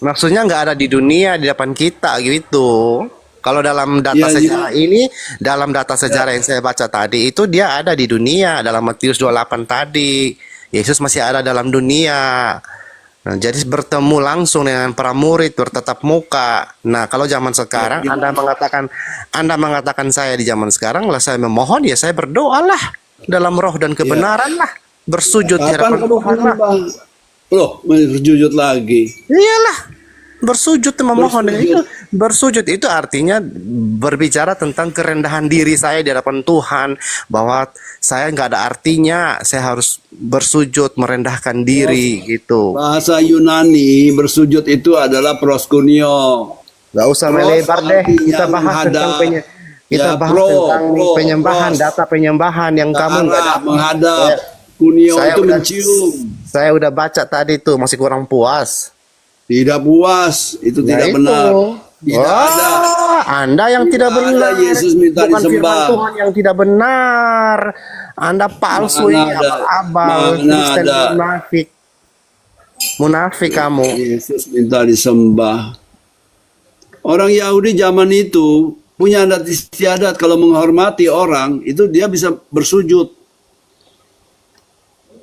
Maksudnya nggak ada di dunia di depan kita gitu. Kalau dalam data Ya, sejarah ini, dalam data sejarah yang saya baca tadi itu dia ada di dunia dalam Matius 28 tadi. Yesus masih ada dalam dunia. Nah, jadi bertemu langsung dengan para murid bertatap muka. Nah, kalau zaman sekarang Anda mengatakan saya di zaman sekarang lah saya memohon ya saya berdoalah dalam roh dan kebenaran lah. Bersujud di Kapan hadapan kamu Tuhan lah. menyembah? Loh, bersujud lagi. Iyalah, bersujud memohon Bersujud. itu. Bersujud itu artinya berbicara tentang kerendahan diri saya di hadapan Tuhan, bahwa saya nggak ada artinya, saya harus bersujud merendahkan diri gitu. Bahasa Yunani bersujud itu adalah proskunio. Gak usah Pros melebar deh, kita artinya bahas tentang menghadap. kita Ya, bahas pro, tentang pro, penyembahan, pros. data penyembahan yang kamu nggak Arah, dapat. menghadap. Saya- Kunio saya itu udah- mencium. Saya udah baca tadi tuh, masih kurang puas. Tidak puas, itu Nah, tidak itu. benar. Tidak ada. Anda yang tidak Tidak ada, benar. Yesus minta Bukan firman disembah. Tuhan yang tidak benar. Anda palsu Mana ini ada? abal-abal. Mana Kristen ada? munafik. Munafik kamu. Yesus minta disembah. Orang Yahudi zaman itu punya adat istiadat, kalau menghormati orang itu dia bisa bersujud.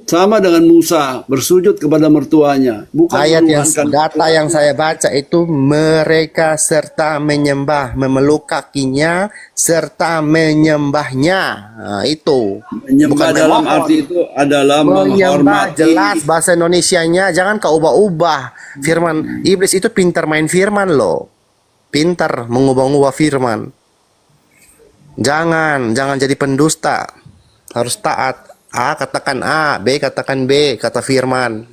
Sama dengan Musa bersujud kepada mertuanya, bukan Ayat yang menuhankan. data yang saya baca itu mereka serta menyembah, memeluk kakinya serta menyembahnya. Nah, itu. Menyembah dalam memohon. arti itu adalah Menyembah menghormati. jelas bahasa Indonesianya, jangan kau ubah-ubah. Firman iblis itu pintar main firman loh. Pintar mengubah-ubah firman. Jangan jadi pendusta. Harus taat. A katakan A, B katakan B, kata firman.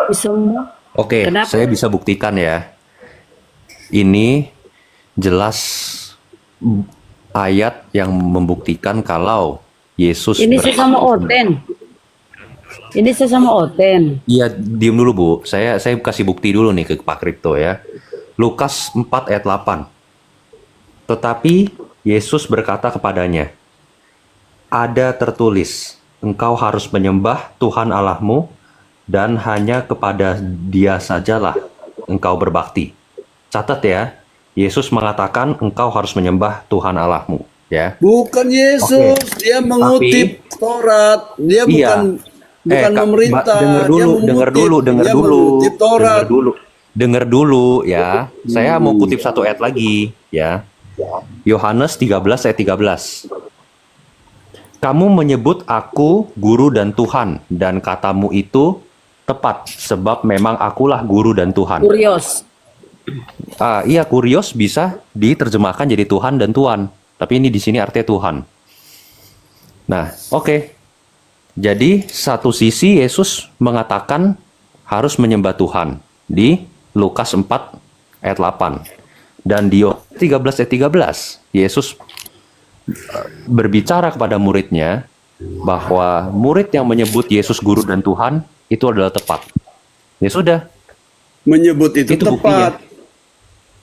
Disembah Oke, Kenapa? saya bisa buktikan ya. Ini jelas ayat yang membuktikan kalau Yesus Ini sesama Oten. Ini sesama Oten. Iya, diem dulu Bu. Saya kasih bukti dulu nih ke Pak Kripto ya. Lukas 4 ayat 8. Tetapi Yesus berkata kepadanya, ada tertulis, engkau harus menyembah Tuhan Allahmu dan hanya kepada Dia sajalah engkau berbakti. Catat ya, Yesus mengatakan engkau harus menyembah Tuhan Allahmu, ya. Bukan Yesus, dia mengutip Taurat. Dia Iya. bukan memerintah. Dengar dulu, Dia mengutip Taurat. Dengar dulu ya. Saya mau kutip satu ayat lagi ya. Yohanes 13 ayat 13. Kamu menyebut aku guru dan Tuhan, dan katamu itu tepat, sebab memang akulah guru dan Tuhan. Kurios. Iya, kurios bisa diterjemahkan jadi Tuhan dan Tuhan. Tapi ini di sini artinya Tuhan. Nah, oke. Jadi, satu sisi Yesus mengatakan harus menyembah Tuhan di Lukas 4 ayat 8. Dan di 13 ayat 13, Yesus berbicara kepada muridnya bahwa murid yang menyebut Yesus guru dan Tuhan itu adalah tepat. Ya sudah, Menyebut itu Itu buktinya. tepat.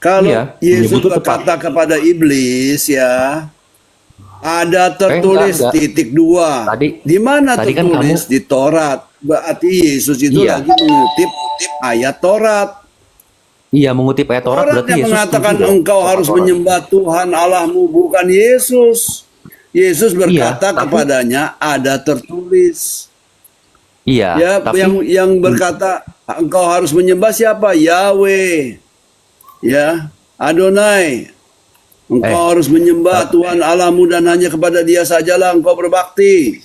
Kalau Iya, Yesus menyebut itu tepat. berkata kepada iblis ya, ada tertulis enggak. titik 2. Tadi- Di mana tadi kan tertulis? Di Taurat. Berarti Yesus itu Iya. lagi mengutip ayat Taurat. iya mengutip ayat Taurat Taurat berarti yang Yesus mengatakan setuju dong engkau sama harus Taurat. menyembah Tuhan Allahmu, bukan Yesus. Yesus berkata tapi- kepadanya ada tertulis. Iya, Ya, tapi yang berkata engkau harus menyembah siapa? Yahweh. Ya, Adonai. Engkau harus menyembah Tuhan Allahmu dan hanya kepada Dia sajalah engkau berbakti.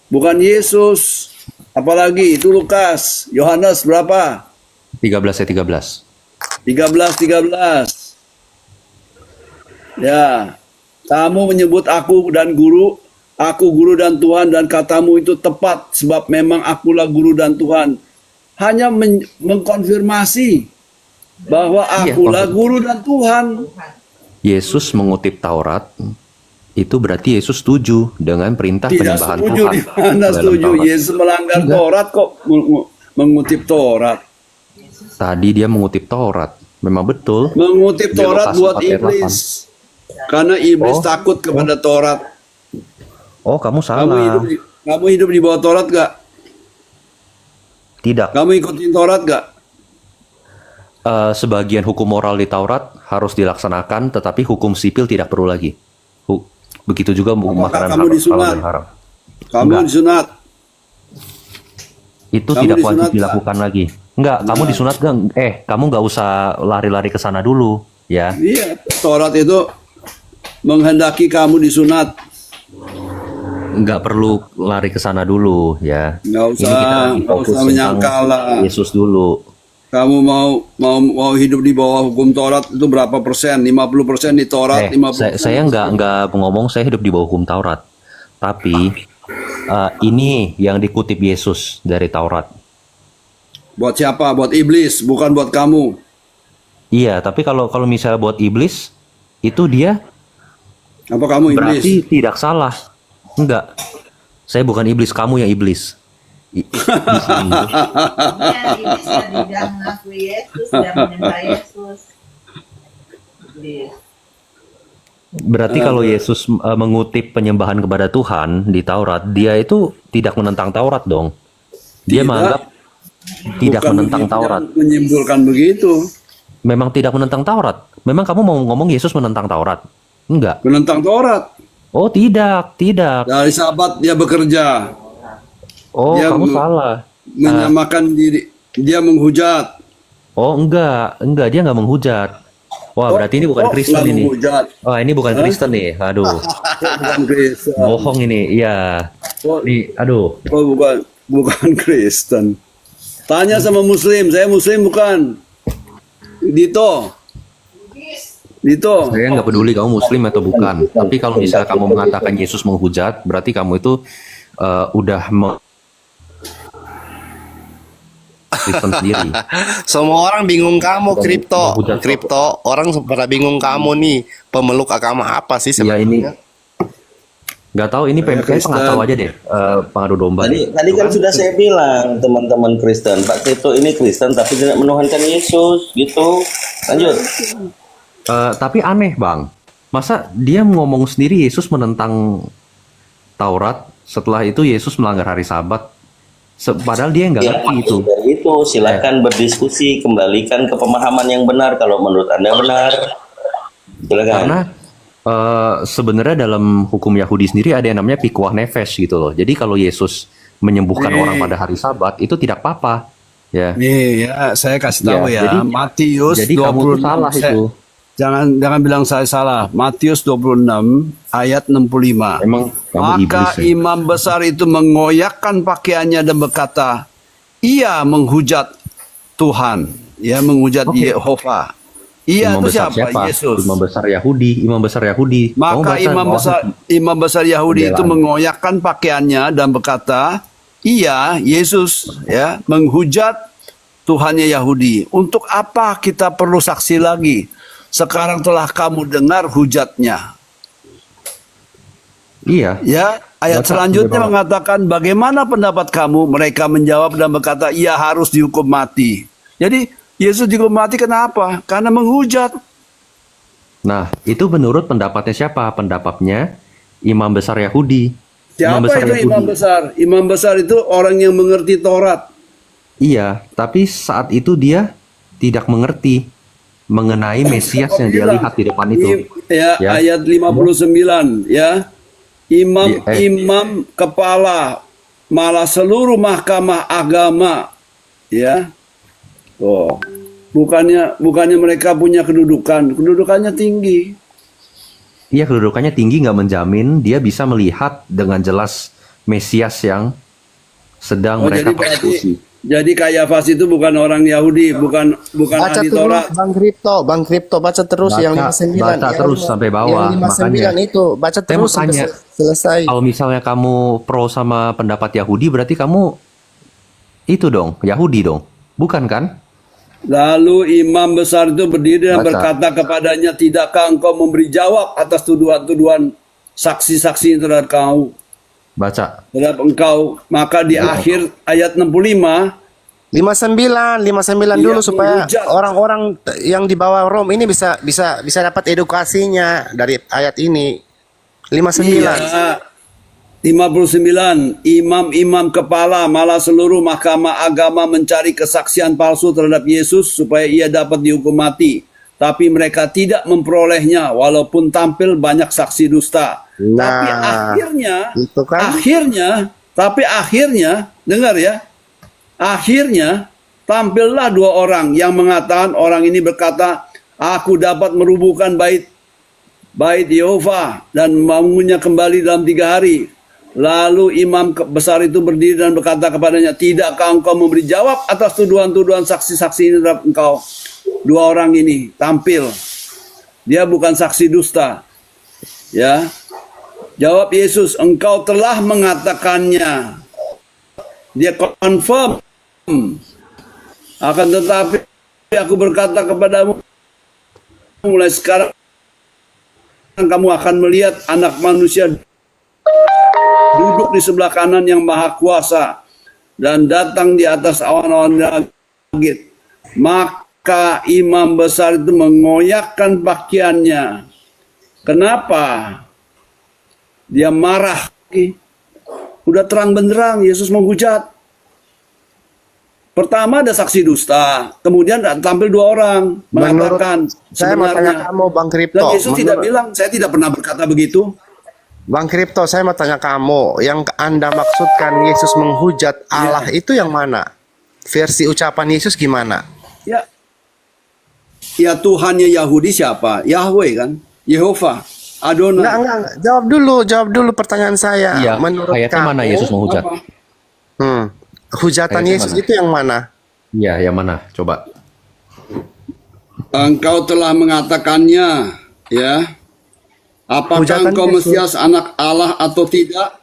Bukan Yesus. Apalagi itu Lukas, Yohanes berapa? 13 ayat 13. 13. Ya, kamu menyebut aku guru dan Tuhan, dan katamu itu tepat sebab memang akulah guru dan Tuhan. Hanya mengkonfirmasi bahwa akulah guru dan Tuhan. Yesus mengutip Taurat itu berarti Yesus setuju dengan perintah Tidak penyembahan setuju, Tuhan. di mana dalam setuju? Taurat. Yesus melanggar Enggak. Taurat kok mengutip Taurat. Tadi dia mengutip Taurat. Memang betul. Mengutip Di Taurat Lukas buat 4 ayat iblis. Karena iblis Oh. takut kepada Taurat. Oh, kamu Kamu salah. hidup di bawah Taurat gak? Tidak. Kamu ikutin Taurat gak? Sebagian hukum moral di Taurat harus dilaksanakan, tetapi hukum sipil tidak perlu lagi. Begitu juga makanan kamu disunat? halal dan haram. Kamu Enggak. disunat. Itu Kamu tidak disunat wajib nggak? dilakukan lagi. Enggak, kamu disunat gak? Kamu nggak usah lari-lari ke sana dulu, ya. Iya, Taurat itu menghendaki kamu disunat. Nggak perlu lari ke sana dulu, ya. Nggak Ini kita usah, lagi nggak fokus usah tentang menyangkal lah. Yesus dulu. Kamu mau hidup di bawah hukum Taurat itu berapa persen? 50% di Taurat, 50%. Saya nggak ngomong saya hidup di bawah hukum Taurat, tapi ini yang dikutip Yesus dari Taurat. Buat siapa? Buat iblis, bukan buat kamu. Iya, tapi kalau misalnya buat iblis, itu dia Apa kamu iblis? berarti tidak salah. Enggak, saya bukan iblis, kamu yang iblis. Iblis tadi tidak mengakui Yesus dan menyembah Yesus. Iblis. Berarti kalau Yesus mengutip penyembahan kepada Tuhan di Taurat, dia itu tidak menentang Taurat dong. Dia Tidak. menganggap tidak Bukan menentang begitu, Taurat. jangan menyimpulkan begitu. Memang tidak menentang Taurat. Memang kamu mau ngomong Yesus menentang Taurat? Enggak. Menentang Taurat. Oh, tidak. Dari Sabat dia bekerja. Oh, Dia kamu salah. Menyamakan diri. Dia menghujat. Oh, enggak, dia nggak menghujat. Wah, berarti ini bukan Kristen nggak ini. menghujat. Wah, ini bukan Kristen nih. Aduh, Bukan Kristen. bohong ini. Iya. Oh, Nih, aduh. oh, bukan Kristen. Tanya sama Muslim. Saya Muslim bukan. Dito. Saya nggak peduli kamu Muslim atau bukan. Tapi kalau misalnya kamu mengatakan Yesus menghujat, berarti kamu itu udah Kristen sendiri. Semua orang bingung kamu, kripto. menghujat Kripto, orang pada bingung kamu nih. Pemeluk agama apa sih Ya ini sebenarnya? nggak tahu, ini kayak pengacau aja deh, pengadu domba. Tadi kan sudah saya bilang teman-teman Kristen, Pak Kripto ini Kristen tapi tidak menuhankan Yesus gitu. Lanjut. Tapi aneh bang, masa dia ngomong sendiri Yesus menentang Taurat, setelah itu Yesus melanggar hari Sabat, padahal dia nggak Ya, ngerti itu. dari itu silakan berdiskusi, kembalikan ke pemahaman yang benar kalau menurut Anda benar. Silakan. Karena sebenarnya dalam hukum Yahudi sendiri ada yang namanya pikuah nefesh gitu loh. Jadi kalau Yesus menyembuhkan orang pada hari Sabat itu tidak apa-apa. Ya. Nih ya, saya kasih tahu ya. jadi- Matius jadi kamu tuh 26. salah itu. Jangan bilang saya salah. Matius 26 ayat 65. Emang kamu Maka iblis ya? imam besar itu mengoyakkan pakaiannya dan berkata, ia menghujat Tuhan, ya menghujat Oke. Yehova. Iya Imam itu besar siapa? Yesus. Imam besar Yahudi. Kamu Maka baca imam besar Yahudi itu Pembelaan. mengoyakkan pakaiannya dan berkata, iya Yesus ya menghujat Tuhannya Yahudi. Untuk apa kita perlu saksi lagi? Sekarang telah kamu dengar hujatnya. Iya. Ya, ayat Baca, selanjutnya coba. mengatakan bagaimana pendapat kamu? Mereka menjawab dan berkata, ia harus dihukum mati. Jadi Yesus dihukum mati kenapa? Karena menghujat. Nah, itu menurut pendapatnya siapa? Pendapatnya Imam besar Yahudi. Siapa itu imam besar? Imam besar itu orang yang mengerti Taurat. Iya, tapi saat itu dia tidak mengerti mengenai Mesias yang dia Bilang, lihat di depan itu. Ya, Ya. ayat 59 ya. Imam kepala malah seluruh mahkamah agama ya. Oh. Bukannya mereka punya kedudukannya tinggi. Iya, kedudukannya tinggi nggak menjamin dia bisa melihat dengan jelas Mesias yang sedang mereka persekusi. Jadi Kayafas itu bukan orang Yahudi, bukan Baca ahli terus Taurat. Bang Kripto, baca terus yang 59. Baca terus sampai bawah, Yang 59 makanya. itu, baca Saya terus mau sampai tanya, selesai. Kalau misalnya kamu pro sama pendapat Yahudi, berarti kamu itu dong, Yahudi dong, bukan kan? Lalu imam besar itu berdiri dan Baca. berkata kepadanya, tidakkah engkau memberi jawab atas tuduhan-tuduhan saksi-saksi terhadap kau? Baca. Terhadap engkau. Maka di akhir ayat 65, 59 dulu Iya, supaya menghujat. orang-orang yang di bawah Rom ini bisa dapat edukasinya dari ayat ini. 59. iya, 59, imam-imam kepala malah seluruh mahkamah agama mencari kesaksian palsu terhadap Yesus supaya ia dapat dihukum mati. Tapi mereka tidak memperolehnya walaupun tampil banyak saksi dusta. Tapi akhirnya, itu kan. akhirnya, dengar ya, akhirnya tampillah dua orang yang mengatakan, orang ini berkata, aku dapat merubuhkan bait Yehova dan membangunnya kembali dalam 3 hari. Lalu imam besar itu berdiri dan berkata kepadanya, tidakkah engkau memberi jawab atas tuduhan-tuduhan saksi-saksi ini terhadap engkau? Dua orang ini tampil. Dia bukan saksi dusta. Ya. Jawab Yesus, engkau telah mengatakannya. Dia confirm. Akan tetapi aku berkata kepadamu, mulai sekarang kamu akan melihat anak manusia duduk di sebelah kanan yang maha kuasa dan datang di atas awan-awan langit. Maka imam besar itu mengoyakkan pakaiannya. Kenapa? Dia marah. Udah terang benderang Yesus menghujat. Pertama ada saksi dusta, kemudian tampil dua orang mengatakan Saya mau tanya kamu, Bang Kripto. Dan Yesus tidak bilang, saya tidak pernah berkata begitu. Bang Kripto, saya mau tanya kamu, yang Anda maksudkan Yesus menghujat Allah itu yang mana? Versi ucapan Yesus gimana? Ya Tuhannya Yahudi siapa? Yahweh kan? Yehova, Adonai. Enggak. Jawab dulu pertanyaan saya. Iya, Menurut ayatnya kamu, mana Yesus menghujat? Apa? Hujatan Ayatnya Yesus mana? itu yang mana? Iya, yang mana? Coba. Engkau telah mengatakannya, ya. Apakah Hujatan engkau Yesus. Mesias anak Allah atau tidak?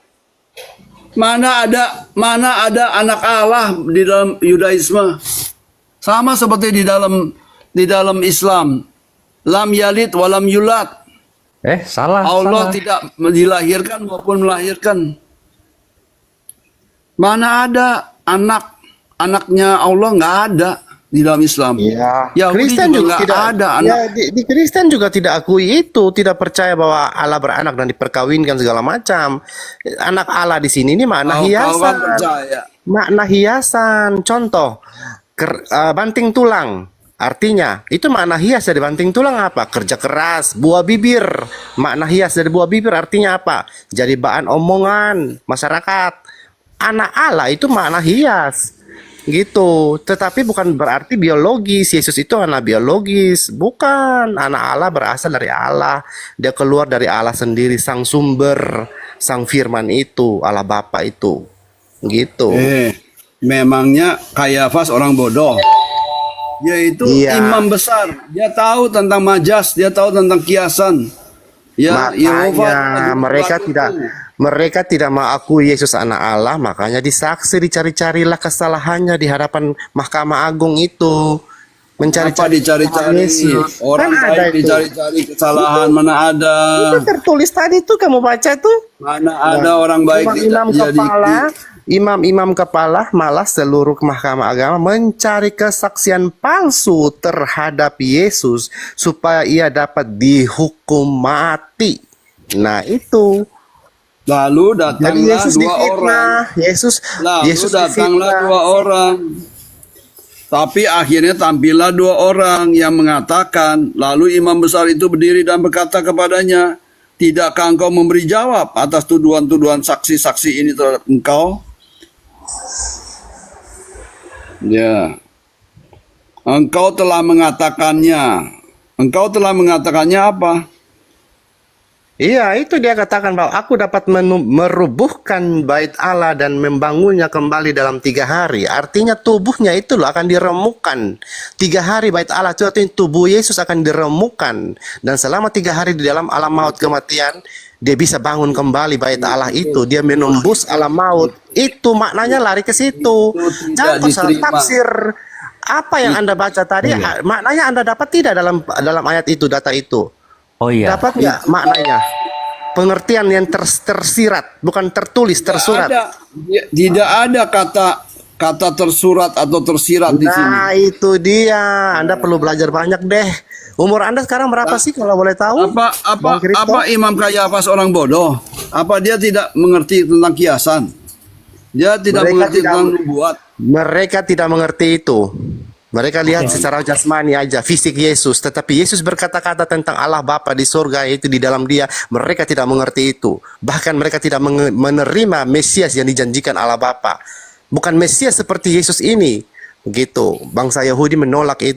Mana ada anak Allah di dalam Yudaisme? Sama seperti di dalam Islam. Lam yalid walam yulad. Salah. Allah salah. tidak dilahirkan maupun melahirkan. Mana ada anaknya Allah, nggak ada di dalam Islam. Ya, Yahudi Kristen juga nggak tidak ada anak. Ya, di Kristen juga tidak akui itu, tidak percaya bahwa Allah beranak dan diperkawinkan segala macam. Anak Allah di sini ini makna Kawan hiasan. percaya. Makna hiasan. Contoh, banting tulang. Artinya, itu makna hias dari banting tulang apa? Kerja keras, buah bibir. Makna hias dari buah bibir artinya apa? Jadi bahan omongan masyarakat. Anak Allah itu makna hias. Gitu, tetapi bukan berarti biologis. Yesus itu anak biologis, bukan. Anak Allah berasal dari Allah, dia keluar dari Allah sendiri, sang sumber, sang firman itu, Allah Bapa itu, gitu. Memangnya Kayafas orang bodoh. Dia itu Iya. imam besar, dia tahu tentang majas, dia tahu tentang kiasan. Ya, Makanya Yehova mereka tidak mengakui Yesus anak Allah, makanya disaksi, dicari-carilah kesalahannya di hadapan Mahkamah Agung itu. apa Mencari-cari dicari-cari Yesus. orang Kan ada baik itu. dicari-cari kesalahan, mana ada. Itu tertulis tadi tuh, kamu baca tuh. Mana ada orang baik Imam-imam kepala malah seluruh mahkamah agama mencari kesaksian palsu terhadap Yesus supaya ia dapat dihukum mati. Nah itu. Lalu Jadi datanglah Yesus dua orang. difitnah. Yesus Datanglah difitnah. dua orang. Tapi akhirnya tampillah dua orang yang mengatakan, lalu imam besar itu berdiri dan berkata kepadanya, tidakkah engkau memberi jawab atas tuduhan-tuduhan saksi-saksi ini terhadap engkau? Ya. Engkau telah mengatakannya. Engkau telah mengatakannya apa? Iya, itu dia katakan bahwa aku dapat merubuhkan bait Allah dan membangunnya kembali dalam 3 hari. Artinya tubuhnya itu loh akan diremukkan. 3 hari bait Allah itu artinya tubuh Yesus akan diremukkan. Dan selama 3 hari di dalam alam maut kematian, dia bisa bangun kembali bait Allah itu. Dia menembus alam maut. Itu maknanya lari ke situ. Jangan kau salah tafsir. Apa yang Anda baca tadi, maknanya Anda dapat tidak dalam ayat itu, data itu. Oh iya. Dapat nggak maknanya? Pengertian yang tersirat, bukan tertulis, tersurat. Tidak ada kata tersurat atau tersirat di sini. Nah, itu dia. Anda perlu belajar banyak deh. Umur Anda sekarang berapa sih kalau boleh tahu? Bang Kripto? Apa Imam Kayafas orang bodoh? Apa dia tidak mengerti tentang kiasan? Dia tidak mengerti tentang nubuat. Mereka tidak mengerti itu. Mereka lihat secara jasmani aja, fisik Yesus. Tetapi Yesus berkata-kata tentang Allah Bapa di surga, itu di dalam dia. Mereka tidak mengerti itu. Bahkan mereka tidak menerima Mesias yang dijanjikan Allah Bapa. Bukan Mesias seperti Yesus ini. Begitu. Bangsa Yahudi menolak itu.